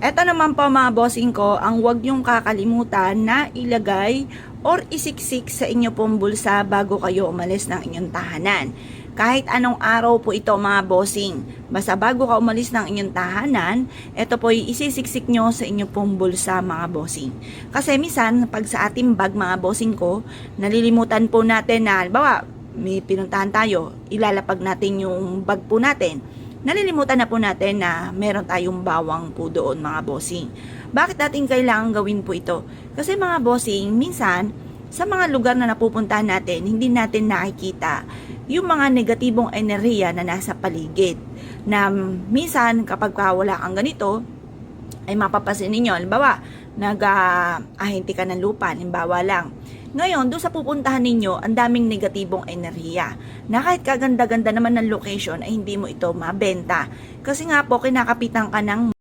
Eto naman po mga bossing ko, ang huwag niyong kakalimutan na ilagay or isiksik sa inyo pong bulsa bago kayo umalis ng inyong tahanan. Kahit anong araw po ito mga bossing, basta bago ka umalis ng inyong tahanan, ito po isisiksik nyo sa inyo pong bulsa mga bossing. Kasi minsan, pag sa ating bag mga bossing ko, nalilimutan po natin na, halimbawa, may pinuntahan tayo, ilalapag natin yung bag po natin. Nalilimutan na po natin na meron tayong bawang po doon mga bossing. Bakit natin kailangan gawin po ito? Kasi mga bossing, minsan, sa mga lugar na napupuntahan natin, hindi natin nakikita yung mga negatibong enerhiya na nasa paligid. Na minsan, kapag wala kang ganito, ay mapapasin ninyo. Halimbawa, nag-ahinti ka ng lupa, halimbawa lang. Ngayon, doon sa pupuntahan ninyo, ang daming negatibong enerhiya. Na kahit kaganda-ganda naman ng location, ay hindi mo ito mabenta. Kasi nga po, kinakapitan ka ng